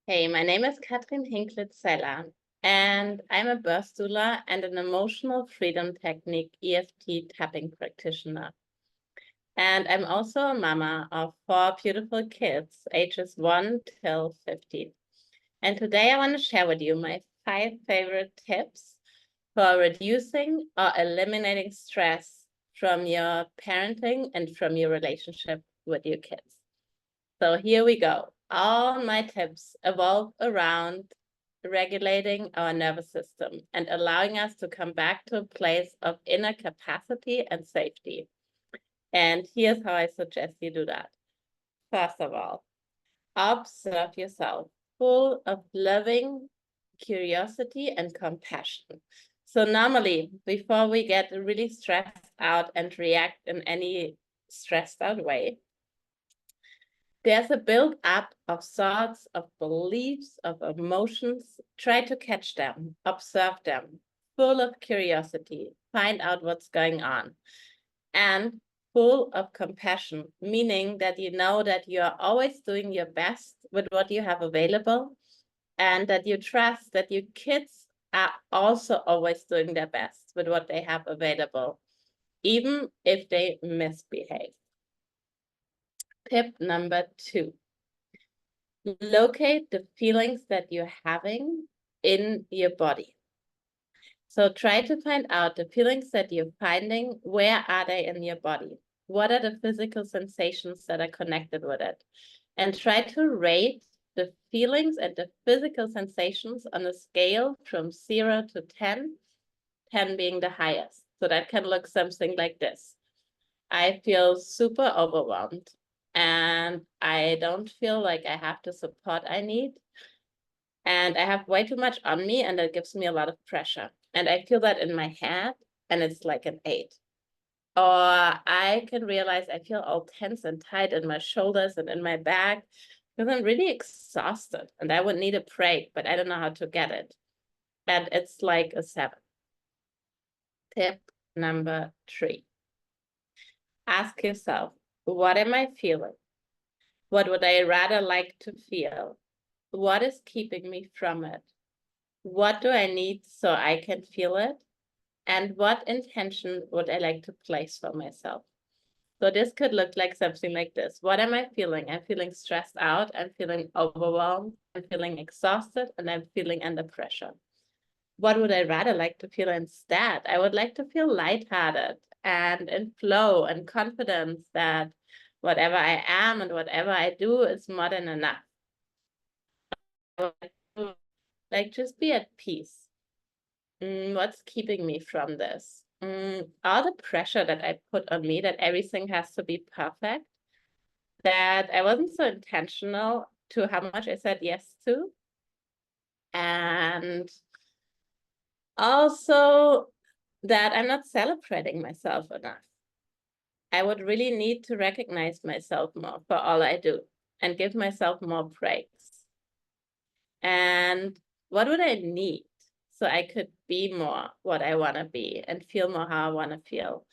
Hey, my name is Katrin Hinklitz-Seller, and I'm a birth doula and an emotional freedom technique EFT tapping practitioner. And I'm also a mama of 4 beautiful kids, ages 1 till 15. And today I want to share with you my 5 favorite tips for reducing or eliminating stress from your parenting and from your relationship with your kids. So here we go. All my tips evolve around regulating our nervous system and allowing us to come back to a place of inner capacity and safety. And here's how I suggest you do that. First of all, observe yourself, full of loving curiosity and compassion. So normally, before we get really stressed out and react in any stressed out way, there's a build-up of thoughts, of beliefs, of emotions. Try to catch them, observe them, full of curiosity, find out what's going on, and full of compassion, meaning that you know that you are always doing your best with what you have available, and that you trust that your kids are also always doing their best with what they have available, even if they misbehave. Tip number 2. Locate the feelings that you're having in your body. So try to find out the feelings that you're finding. Where are they in your body? What are the physical sensations that are connected with it? And try to rate the feelings and the physical sensations on a scale from 0 to 10, 10 being the highest. So that can look something like this. I feel super overwhelmed and I don't feel like I have the support I need. And I have way too much on me and that gives me a lot of pressure. And I feel that in my head and it's like an 8. Or I can realize I feel all tense and tight in my shoulders and in my back because I'm really exhausted and I would need a break, but I don't know how to get it. And it's like a 7. Tip number 3. Ask yourself, what am I feeling? What would I rather like to feel? What is keeping me from it? What do I need so I can feel it? And what intention would I like to place for myself? So this could look like something like this. What am I feeling? I'm feeling stressed out. I'm feeling overwhelmed. I'm feeling exhausted and I'm feeling under pressure. What would I rather like to feel instead? I would like to feel lighthearted and in flow and confidence that whatever I am and whatever I do is more than enough. Like just be at peace. What's keeping me from this? All the pressure that I put on me that everything has to be perfect, that I wasn't so intentional to how much I said yes to. And also that I'm not celebrating myself enough. I would really need to recognize myself more for all I do and give myself more breaks. And what would I need so I could be more what I want to be and feel more how I want to feel?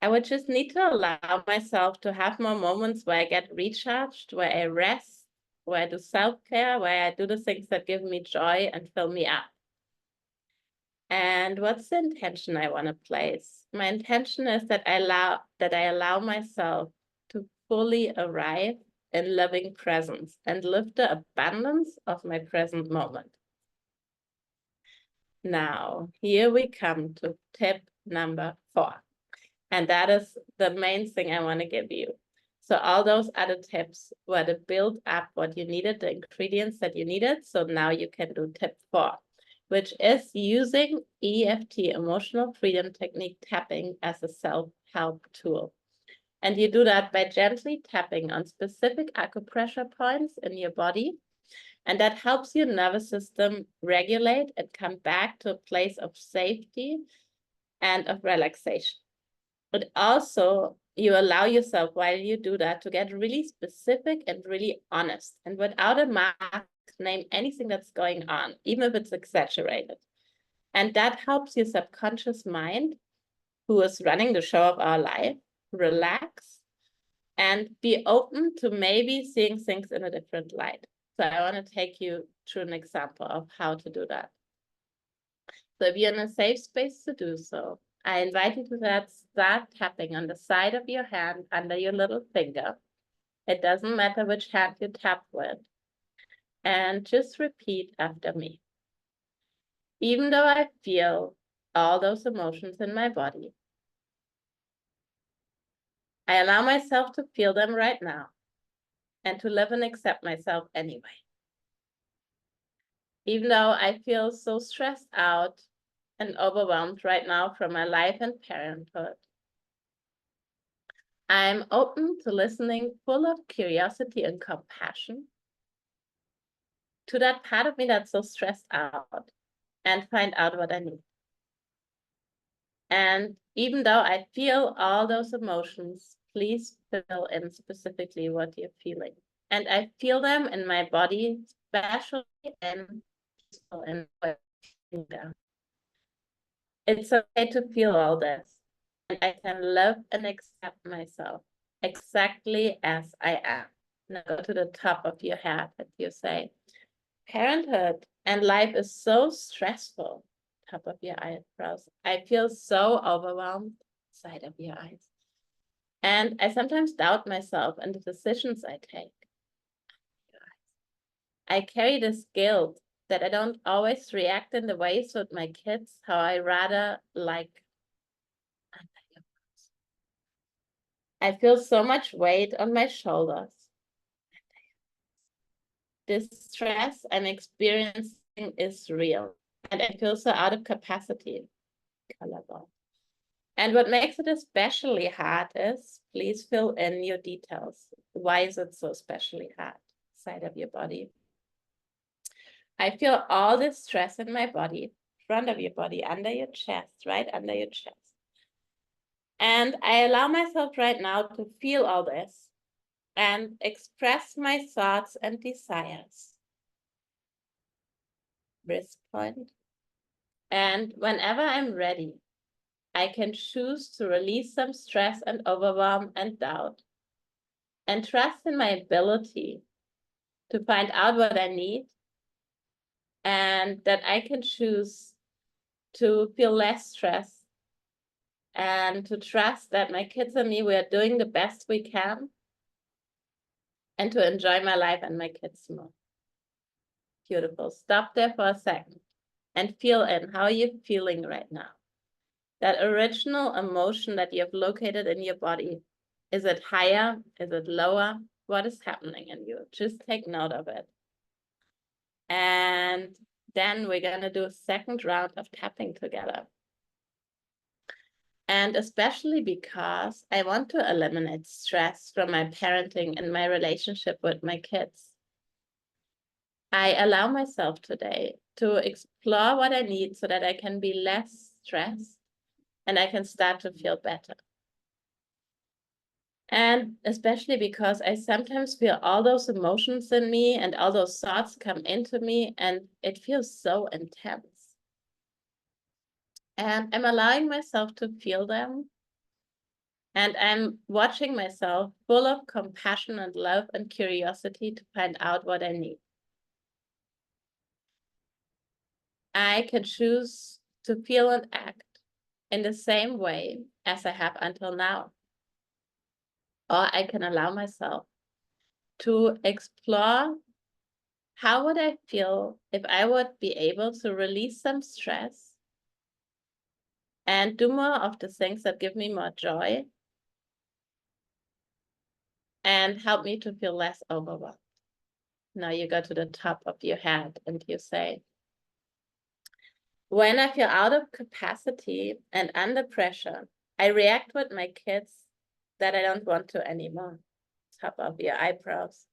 I would just need to allow myself to have more moments where I get recharged, where I rest, where I do self-care, where I do the things that give me joy and fill me up. And what's the intention I want to place? My intention is that I allow myself to fully arrive in loving presence and live the abundance of my present moment. Now, here we come to tip number 4. And that is the main thing I want to give you. So all those other tips were to build up what you needed, the ingredients that you needed. So now you can do tip 4, which is using EFT, Emotional Freedom Technique tapping, as a self-help tool. And you do that by gently tapping on specific acupressure points in your body. And that helps your nervous system regulate and come back to a place of safety and of relaxation. But also, you allow yourself, while you do that, to get really specific and really honest. And without a mask, name anything that's going on, even if it's exaggerated. And that helps your subconscious mind, who is running the show of our life, relax and be open to maybe seeing things in a different light. So I want to take you through an example of how to do that. So if you're in a safe space to do so, I invite you to start tapping on the side of your hand under your little finger. It doesn't matter which hand you tap with. And just repeat after me. Even though I feel all those emotions in my body, I allow myself to feel them right now and to live and accept myself anyway. Even though I feel so stressed out and overwhelmed right now from my life and parenthood, I'm open to listening, full of curiosity and compassion to that part of me that's so stressed out, and find out what I need. And even though I feel all those emotions, please fill in specifically what you're feeling. And I feel them in my body, especially in my finger. It's okay to feel all this. And I can love and accept myself exactly as I am. Now go to the top of your head and you say, parenthood and life is so stressful. Top of your eyebrows. I feel so overwhelmed. Side of your eyes. And I sometimes doubt myself and the decisions I take. I carry this guilt that I don't always react in the ways with my kids how I rather like. I feel so much weight on my shoulders. This stress I'm experiencing is real, and I feel so out of capacity. Collarbone. And what makes it especially hard is, please fill in your details. Why is it so especially hard? Side of your body. I feel all this stress in my body, front of your body, under your chest, right under your chest. And I allow myself right now to feel all this and express my thoughts and desires. Wrist point. And whenever I'm ready, I can choose to release some stress and overwhelm and doubt and trust in my ability to find out what I need, and that I can choose to feel less stress and to trust that my kids and me, we are doing the best we can, and to enjoy my life and my kids more. Beautiful. Stop there for a second and feel in how you're feeling right now. That original emotion that you have located in your body, is it higher? Is it lower? What is happening in you? Just take note of it. And then we're going to do a second round of tapping together. And especially because I want to eliminate stress from my parenting and my relationship with my kids. I allow myself today to explore what I need so that I can be less stressed and I can start to feel better. And especially because I sometimes feel all those emotions in me and all those thoughts come into me and it feels so intense. And I'm allowing myself to feel them. And I'm watching myself full of compassion and love and curiosity to find out what I need. I can choose to feel and act in the same way as I have until now. Or I can allow myself to explore how would I feel if I would be able to release some stress and do more of the things that give me more joy and help me to feel less overwhelmed. Now you go to the top of your head and you say, when I feel out of capacity and under pressure, I react with my kids that I don't want to anymore. Top of your eyebrows.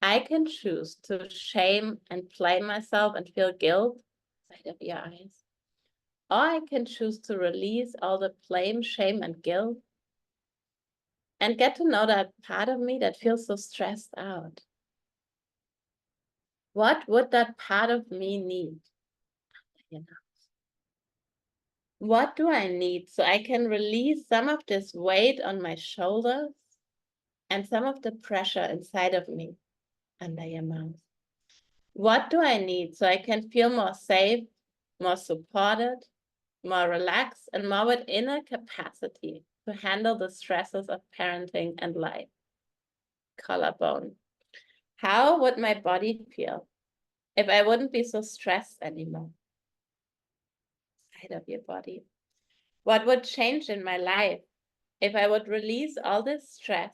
I can choose to shame and blame myself and feel guilt. Side of your eyes. Or I can choose to release all the blame, shame, and guilt and get to know that part of me that feels so stressed out. What would that part of me need? What do I need so I can release some of this weight on my shoulders and some of the pressure inside of me? under your mouth. What do I need so I can feel more safe, more supported, more relaxed, and more with inner capacity to handle the stresses of parenting and life? Collarbone. How would my body feel if I wouldn't be so stressed anymore? Side of your body. What would change in my life if I would release all this stress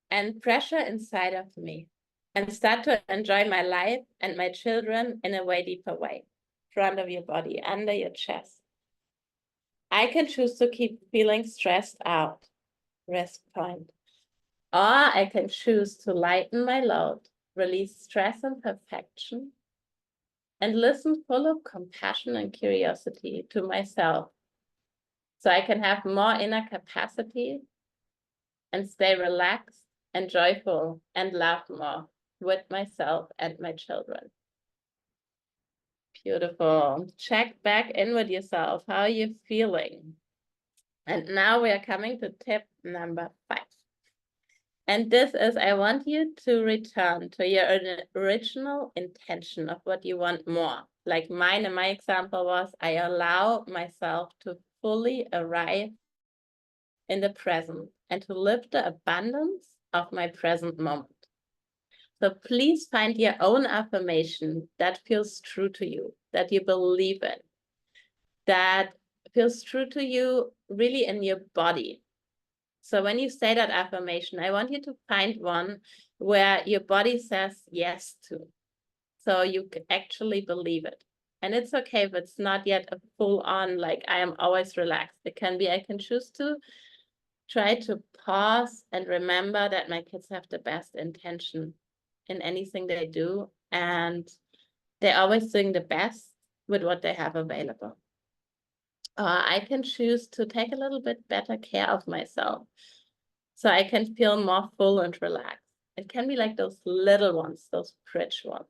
and pressure inside of me and start to enjoy my life and my children in a way deeper way? Front of your body, under your chest. I can choose to keep feeling stressed out, rest point. Or I can choose to lighten my load, release stress and perfection, and listen full of compassion and curiosity to myself, so I can have more inner capacity and stay relaxed and joyful and laugh more with myself and my children. Beautiful. Check back in with yourself. How are you feeling? And now we are coming to tip number 5. And this is, I want you to return to your original intention of what you want more. Like mine, and my example was, I allow myself to fully arrive in the present and to live the abundance of my present moment. So please find your own affirmation that feels true to you, that you believe in, that feels true to you really in your body. So when you say that affirmation, I want you to find one where your body says yes to. So you actually believe it. And it's okay if it's not yet a full on, like I am always relaxed. It can be, I can choose to try to pause and remember that my kids have the best intention in anything they do. And they're always doing the best with what they have available. I can choose to take a little bit better care of myself so I can feel more full and relaxed. It can be like those little ones, those bridge ones.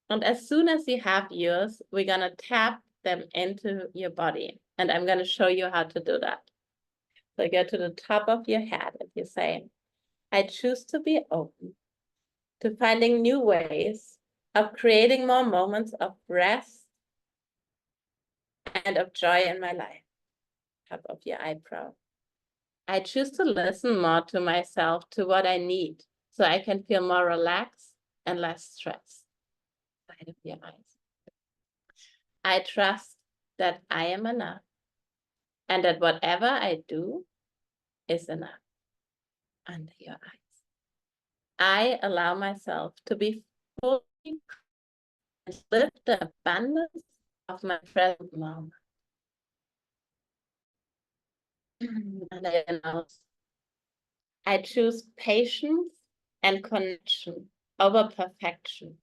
And as soon as you have yours, we're going to tap them into your body. And I'm going to show you how to do that. So go to the top of your head and you say, I choose to be open to finding new ways of creating more moments of rest and of joy in my life. Top of your eyebrow. I choose to listen more to myself, to what I need, so I can feel more relaxed and less stressed. Side of your eyes. I trust that I am enough and that whatever I do is enough. Under your eyes. I allow myself to be fully and live the abundance of my present moment. Under your nose. I choose patience and connection over perfection.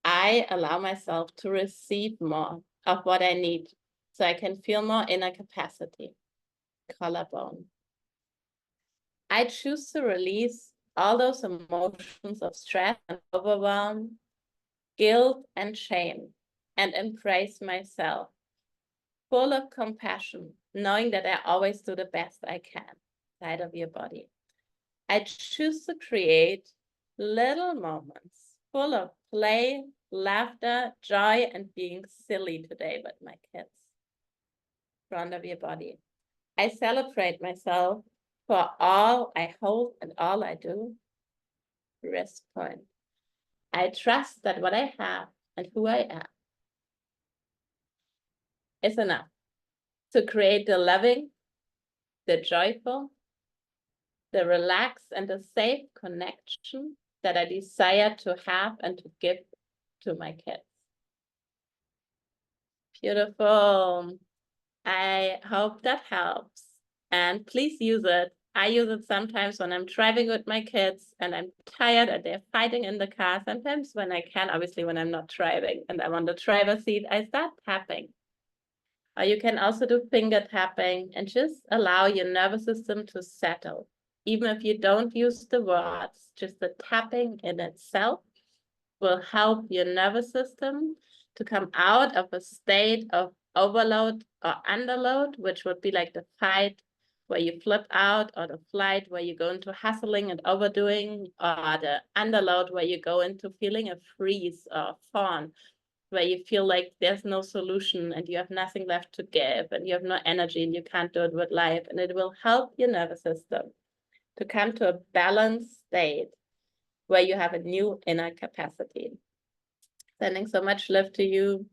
I allow myself to receive more of what I need so I can feel more inner capacity. Collarbone. I choose to release all those emotions of stress and overwhelm, guilt and shame, and embrace myself, full of compassion, knowing that I always do the best I can. Side of your body. I choose to create little moments full of play, laughter, joy, and being silly today with my kids. Front of your body. I celebrate myself for all I hold and all I do. Rest point. I trust that what I have and who I am is enough to create the loving, the joyful, the relaxed, and the safe connection that I desire to have and to give to my kids. Beautiful. I hope that helps. And please use it. I use it sometimes when I'm driving with my kids and I'm tired and they're fighting in the car. Sometimes when I can, obviously when I'm not driving and I'm on the driver's seat, I start tapping. Or you can also do finger tapping and just allow your nervous system to settle. Even if you don't use the words, just the tapping in itself will help your nervous system to come out of a state of overload or underload, which would be like the fight, where you flip out, or the flight where you go into hustling and overdoing, or the underload where you go into feeling a freeze or fawn, where you feel like there's no solution and you have nothing left to give and you have no energy and you can't do it with life. And it will help your nervous system to come to a balanced state where you have a new inner capacity. Sending so much love to you.